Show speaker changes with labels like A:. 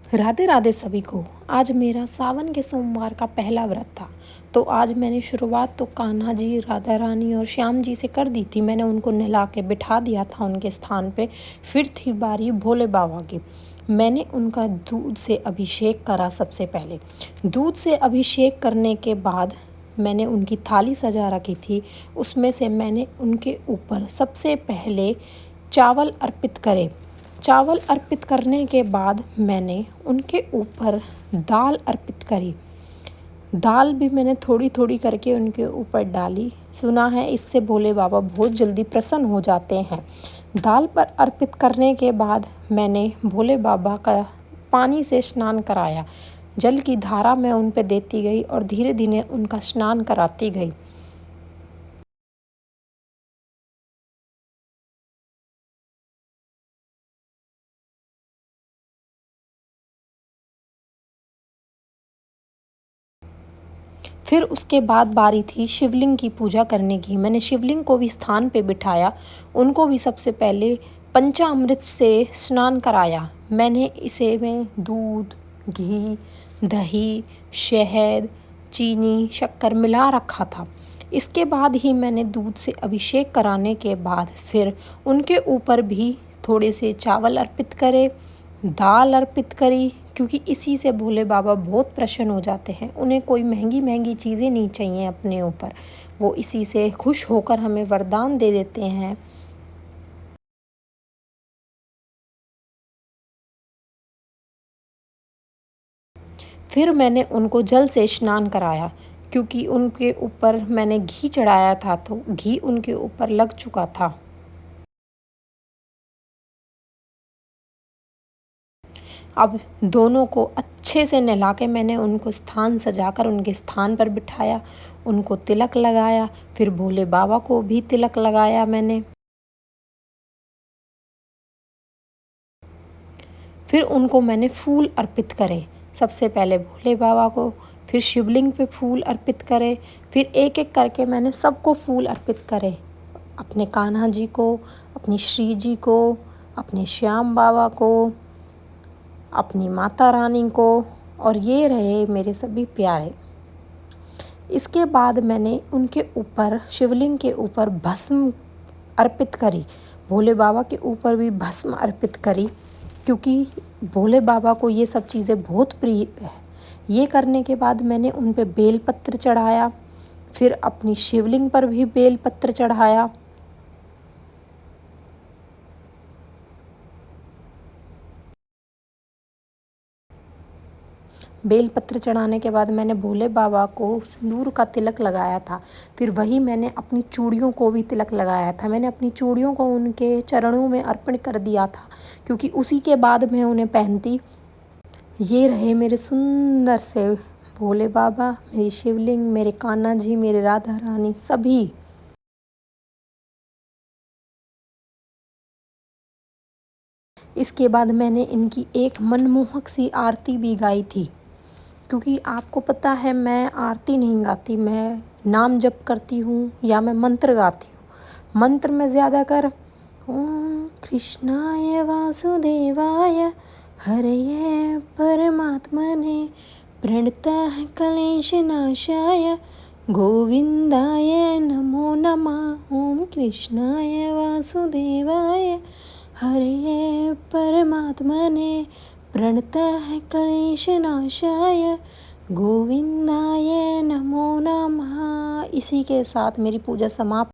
A: राधे राधे सभी को। आज मेरा सावन के सोमवार का पहला व्रत था। तो आज मैंने शुरुआत तो कान्हा जी, राधा रानी और श्याम जी से कर दी थी। मैंने उनको नहला के बिठा दिया था उनके स्थान पे। फिर थी बारी भोले बाबा की। मैंने उनका दूध से अभिषेक करा। सबसे पहले दूध से अभिषेक करने के बाद मैंने उनकी थाली सजा रखी थी। उसमें से मैंने उनके ऊपर सबसे पहले चावल अर्पित करे। चावल अर्पित करने के बाद मैंने उनके ऊपर दाल अर्पित करी। दाल भी मैंने थोड़ी थोड़ी करके उनके ऊपर डाली। सुना है इससे भोले बाबा बहुत जल्दी प्रसन्न हो जाते हैं। दाल पर अर्पित करने के बाद मैंने भोले बाबा का पानी से स्नान कराया। जल की धारा मैं उन पे देती गई और धीरे धीरे उनका स्नान कराती गई। फिर उसके बाद बारी थी शिवलिंग की पूजा करने की। मैंने शिवलिंग को भी स्थान पे बिठाया। उनको भी सबसे पहले पंचामृत से स्नान कराया। मैंने इसे में दूध, घी, दही, शहद, चीनी, शक्कर मिला रखा था। इसके बाद ही मैंने दूध से अभिषेक कराने के बाद फिर उनके ऊपर भी थोड़े से चावल अर्पित करे, दाल अर्पित करी, क्योंकि इसी से भोले बाबा बहुत प्रसन्न हो जाते हैं। उन्हें कोई महंगी महंगी चीज़ें नहीं चाहिए अपने ऊपर। वो इसी से खुश होकर हमें वरदान दे देते हैं। फिर मैंने उनको जल से स्नान कराया, क्योंकि उनके ऊपर मैंने घी चढ़ाया था तो घी उनके ऊपर लग चुका था। अब दोनों को अच्छे से नहला के मैंने उनको स्थान सजाकर उनके स्थान पर बिठाया। उनको तिलक लगाया। फिर भोले बाबा को भी तिलक लगाया मैंने। फिर उनको मैंने फूल अर्पित करे। सबसे पहले भोले बाबा को, फिर शिवलिंग पे फूल अर्पित करे। फिर एक एक करके मैंने सबको फूल अर्पित करे। अपने कान्हा जी को, अपनी श्री जी को, अपने श्याम बाबा को, अपनी माता रानी को, और ये रहे मेरे सभी प्यारे। इसके बाद मैंने उनके ऊपर, शिवलिंग के ऊपर भस्म अर्पित करी। भोले बाबा के ऊपर भी भस्म अर्पित करी, क्योंकि भोले बाबा को ये सब चीज़ें बहुत प्रिय है। ये करने के बाद मैंने उन पे बेलपत्र चढ़ाया। फिर अपनी शिवलिंग पर भी बेलपत्र चढ़ाया। बेलपत्र चढ़ाने के बाद मैंने भोले बाबा को सिंदूर का तिलक लगाया था। फिर वही मैंने अपनी चूड़ियों को भी तिलक लगाया था। मैंने अपनी चूड़ियों को उनके चरणों में अर्पण कर दिया था, क्योंकि उसी के बाद मैं उन्हें पहनती। ये रहे मेरे सुंदर से भोले बाबा, मेरी शिवलिंग, मेरे कान्हा जी, मेरे राधा रानी सभी। इसके बाद मैंने इनकी एक मनमोहक सी आरती भी गाई थी, क्योंकि आपको पता है मैं आरती नहीं गाती, मैं नाम जप करती हूँ या मैं मंत्र गाती हूँ। मंत्र में ज़्यादा कर ओम कृष्णाय वासुदेवाय हरये परमात्मने प्रणतः क्लेशनाशाय गोविंदाय नमो नमः। ओम कृष्णाय वासुदेवाय हरये परमात्मने प्रणतः क्लेशनाशाय गोविंदाय नमो नमः। इसी के साथ मेरी पूजा समाप्त।